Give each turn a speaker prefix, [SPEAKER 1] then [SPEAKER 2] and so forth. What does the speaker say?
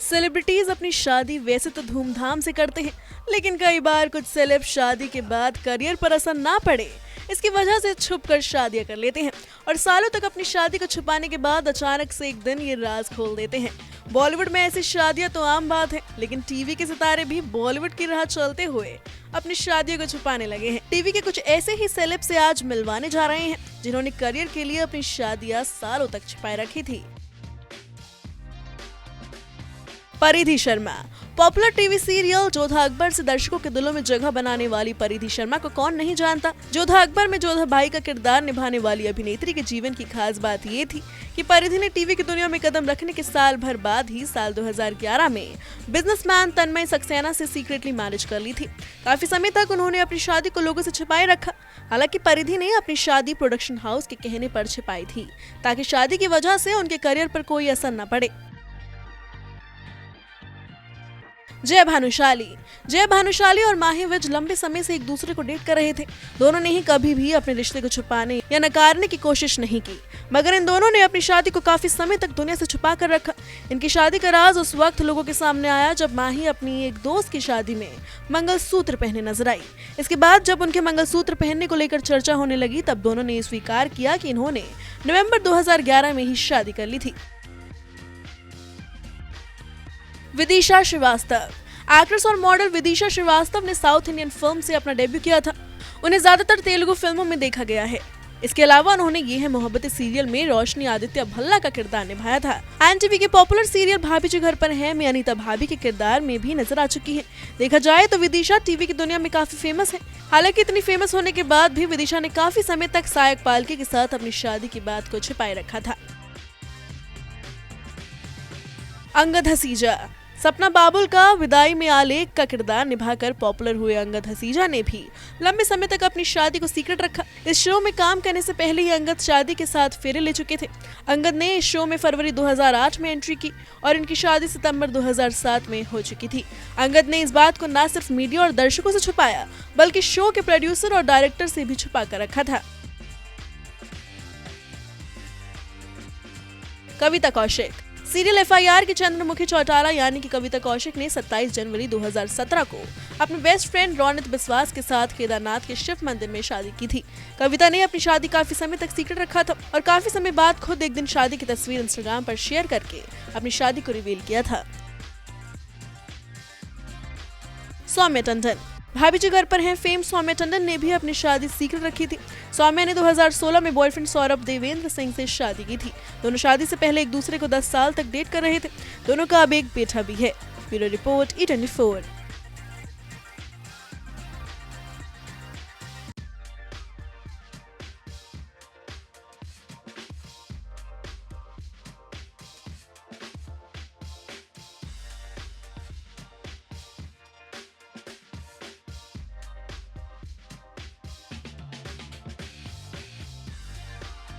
[SPEAKER 1] Celebrities अपनी शादी वैसे तो धूमधाम से करते हैं, लेकिन कई बार कुछ सेलेब शादी के बाद करियर पर असर ना पड़े इसकी वजह से छुपकर शादियां कर लेते हैं और सालों तक अपनी शादी को छुपाने के बाद अचानक से एक दिन ये राज खोल देते हैं। बॉलीवुड में ऐसी शादियां तो आम बात है, लेकिन टीवी के सितारे भी बॉलीवुड की राह चलते हुए अपनी शादियों को छुपाने लगे हैं। टीवी के कुछ ऐसे ही सेलेब से आज मिलवाने जा रहे हैं जिन्होंने करियर के लिए अपनी शादियां सालों तक छिपाए रखी थी। परिधि Sharma. Popular TV serial Jodha Akbar से दर्शकों के दिलों में जगह बनाने वाली परिधि शर्मा को कौन नहीं जानता। जोधा अकबर में जोधा भाई का किरदार निभाने वाली अभिनेत्री के जीवन की खास बात ये थी कि परिधि ने टीवी की दुनिया में कदम रखने के साल भर बाद ही साल 2011 में बिजनेसमैन तन्मय सक्सेना से सीक्रेटली मैरिज कर ली थी। काफी समय तक उन्होंने अपनी शादी को लोगों से छिपाए रखा। हालांकि परिधि ने अपनी शादी प्रोडक्शन हाउस के कहने पर छिपाई थी ताकि शादी की वजह से उनके करियर पर कोई असर न पड़े। जय भानुशाली और माही विज लंबे समय से एक दूसरे को डेट कर रहे थे। दोनों ने ही कभी भी अपने रिश्ते को छुपाने या नकारने की कोशिश नहीं की, मगर इन दोनों ने अपनी शादी को काफी समय तक दुनिया से छुपा कर रखा। इनकी शादी का राज उस वक्त लोगों के सामने आया जब माही अपनी एक दोस्त की शादी में मंगलसूत्र पहने नजर आई। इसके बाद जब उनके मंगलसूत्र पहनने को लेकर चर्चा होने लगी, तब दोनों ने स्वीकार किया कि इन्होंने नवंबर 2011 में ही शादी कर ली थी। विदिशा श्रीवास्तव। एक्ट्रेस और मॉडल विदिशा श्रीवास्तव ने साउथ इंडियन फिल्म से अपना डेब्यू किया था। उन्हें ज्यादातर तेलुगु फिल्मों में देखा गया है। इसके अलावा उन्होंने ये है मोहब्बतें सीरियल में रोशनी आदित्य भल्ला का किरदार निभाया था। एनटीवी के पॉपुलर सीरियल भाभी जी घर पर हैं में अनीता भाभी के किरदार में भी नजर आ चुकी है। देखा जाए तो विदिशा टीवी की दुनिया में काफी फेमस है। हालांकि इतनी फेमस होने के बाद भी विदिशा ने काफी समय तक सायक पालके के साथ अपनी शादी की बात को छिपाए रखा था। अंगद हसीजा। सपना बाबुल का विदाई में आलेख का किरदार निभाकर पॉपुलर हुए अंगद हसीजा ने भी लंबे समय तक अपनी शादी को सीक्रेट रखा। इस शो में काम करने से पहले ही अंगद शादी के साथ फेरे ले चुके थे। अंगद ने इस शो में फरवरी 2008 में एंट्री की और इनकी शादी सितंबर 2007 में हो चुकी थी। अंगद ने इस बात को न सिर्फ मीडिया और दर्शकों से छुपाया, बल्कि शो के प्रोड्यूसर और डायरेक्टर से भी छुपा कर रखा था। कविता कौशिक। सीरियल एफआईआर की चंद्रमुखी चौटाला यानी कि कविता कौशिक ने 27 जनवरी 2017 को अपने बेस्ट फ्रेंड रोनित बिस्वास के साथ केदारनाथ के शिव मंदिर में शादी की थी। कविता ने अपनी शादी काफी समय तक सीक्रेट रखा था और काफी समय बाद खुद एक दिन शादी की तस्वीर इंस्टाग्राम पर शेयर करके अपनी शादी को रिवील किया था। सौम्या टंडन। भाभी जी घर पर हैं फेम सौम्या टंडन ने भी अपनी शादी सीक्रेट रखी थी। सौम्या ने 2016 में बॉयफ्रेंड सौरभ देवेंद्र सिंह से शादी की थी। दोनों शादी से पहले एक दूसरे को 10 साल तक डेट कर रहे थे। दोनों का अब एक बेटा भी है। Bureau report E24।